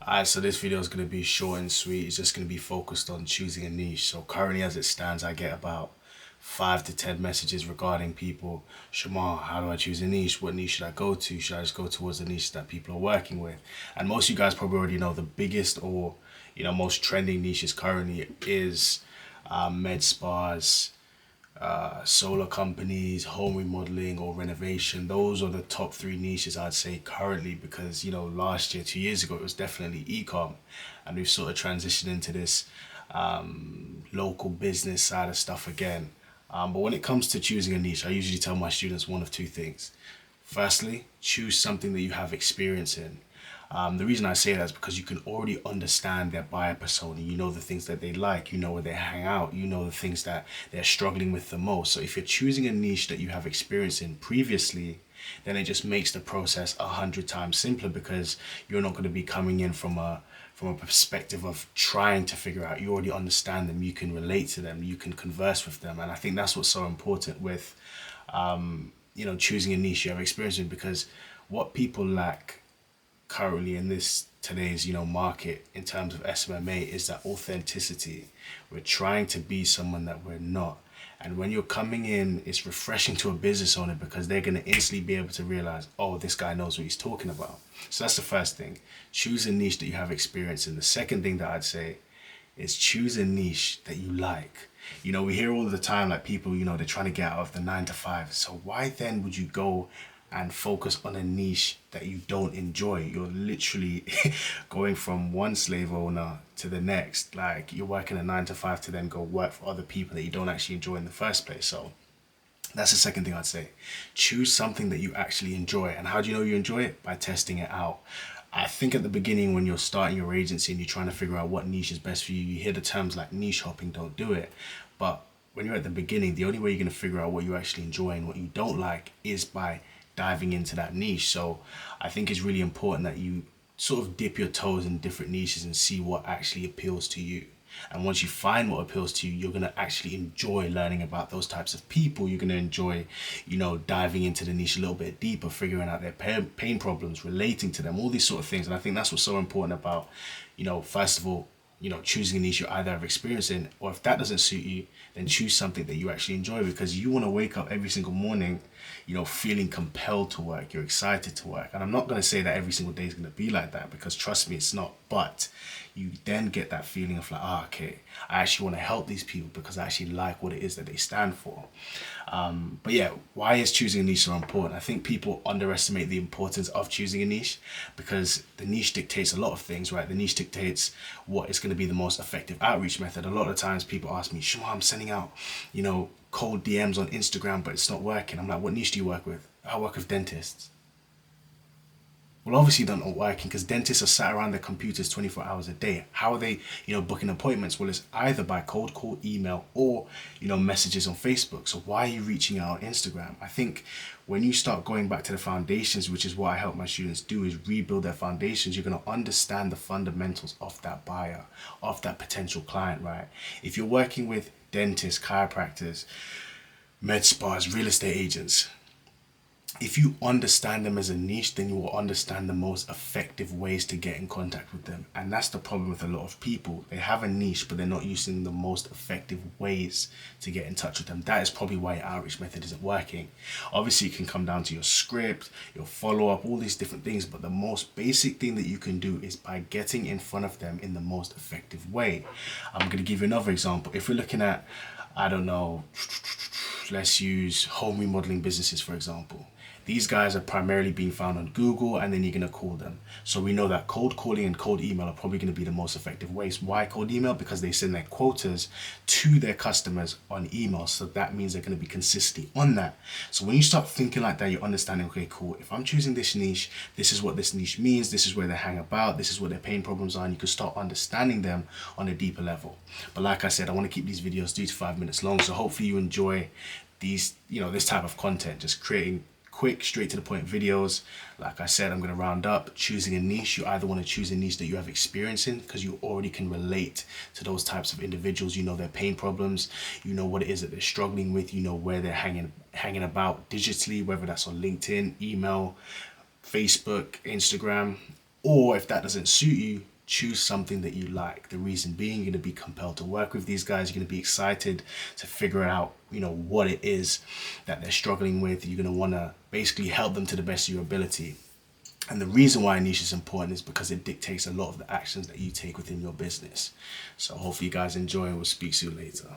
Alright, so this video is going to be short and sweet. It's just going to be focused on choosing a niche. So currently as it stands, I get about 5 to 10 messages regarding people, Shamar, how do I choose a niche? What niche should I go to? Should I just go towards the niche that people are working with? And most of you guys probably already know the biggest or, most trending niches currently is med spas, solar companies, home remodeling or renovation. Those are the top three niches I'd say currently because, last year, 2 years ago, it was definitely ecom. And we've sort of transitioned into this local business side of stuff again. But when it comes to choosing a niche, I usually tell my students one of two things. Firstly, choose something that you have experience in. The reason I say that is because you can already understand their buyer persona. You know the things that they like, you know where they hang out, you know the things that they're struggling with the most. So if you're choosing a niche that you have experience in previously, then it just makes the process 100 times simpler because you're not going to be coming in from a perspective of trying to figure out. You already understand them, you can relate to them, you can converse with them. And I think that's what's so important with choosing a niche you have experience in, because what people lack currently in this today's market in terms of SMMA is that authenticity. We're trying to be someone that we're not. And when you're coming in, it's refreshing to a business owner because they're going to instantly be able to realize, oh, this guy knows what he's talking about. So that's the first thing. Choose a niche that you have experience in. The second thing that I'd say is choose a niche that you like. We hear all the time like people, they're trying to get out of the 9 to 5. So why then would you go and focus on a niche that you don't enjoy? You're literally going from one slave owner to the next. Like you're working a 9 to 5 to then go work for other people that you don't actually enjoy in the first place. So that's the second thing I'd say. Choose something that you actually enjoy. And how do you know you enjoy it? By testing it out. I think at the beginning when you're starting your agency and you're trying to figure out what niche is best for you, you hear the terms like niche hopping, don't do it. But when you're at the beginning, the only way you're going to figure out what you actually enjoy and what you don't like is by diving into that niche. So I think it's really important that you sort of dip your toes in different niches and see what actually appeals to you. And once you find what appeals to you, you're going to actually enjoy learning about those types of people. You're going to enjoy, diving into the niche a little bit deeper, figuring out their pain problems, relating to them, all these sort of things. And I think that's what's so important about, first of all, choosing a niche you either have experience in, or if that doesn't suit you, then choose something that you actually enjoy, because you want to wake up every single morning, feeling compelled to work. You're excited to work. And I'm not going to say that every single day is going to be like that, because trust me, it's not. But you then get that feeling of like, okay, I actually want to help these people because I actually like what it is that they stand for. But yeah, why is choosing a niche so important? I think people underestimate the importance of choosing a niche because the niche dictates a lot of things, right? The niche dictates what is going to be the most effective outreach method. A lot of times people ask me, Shema, I'm sending out, cold DMs on Instagram, but it's not working. I'm like, what niche do you work with? I work with dentists. Well, obviously they're not working because dentists are sat around their computers 24 hours a day. How are they, booking appointments? Well, it's either by cold call, email, or, messages on Facebook. So why are you reaching out on Instagram? I think when you start going back to the foundations, which is what I help my students do, is rebuild their foundations, you're going to understand the fundamentals of that buyer, of that potential client, right? If you're working with dentists, chiropractors, med spas, real estate agents, if you understand them as a niche, then you will understand the most effective ways to get in contact with them. And that's the problem with a lot of people. They have a niche, but they're not using the most effective ways to get in touch with them. That is probably why your outreach method isn't working. Obviously, it can come down to your script, your follow-up, all these different things. But the most basic thing that you can do is by getting in front of them in the most effective way. I'm going to give you another example. If we're looking at, I don't know, let's use home remodeling businesses, for example. These guys are primarily being found on Google, and then you're going to call them. So we know that cold calling and cold email are probably going to be the most effective ways. Why cold email? Because they send their quotas to their customers on email. So that means they're going to be consistently on that. So when you start thinking like that, you're understanding, okay, cool. If I'm choosing this niche, this is what this niche means. This is where they hang about. This is what their pain problems are. And you can start understanding them on a deeper level. But like I said, I want to keep these videos 3 to 5 minutes long. So hopefully you enjoy these, this type of content, just creating quick, straight to the point videos. Like I said, I'm going to round up. Choosing a niche, you either want to choose a niche that you have experience in because you already can relate to those types of individuals. You know their pain problems, you know what it is that they're struggling with, you know where they're hanging about digitally, whether that's on LinkedIn, email, Facebook, Instagram. Or if that doesn't suit you, choose something that you like. The reason being, you're going to be compelled to work with these guys. You're going to be excited to figure out, what it is that they're struggling with. You're going to want to basically help them to the best of your ability. And the reason why a niche is important is because it dictates a lot of the actions that you take within your business. So hopefully you guys enjoy, and we'll speak soon later.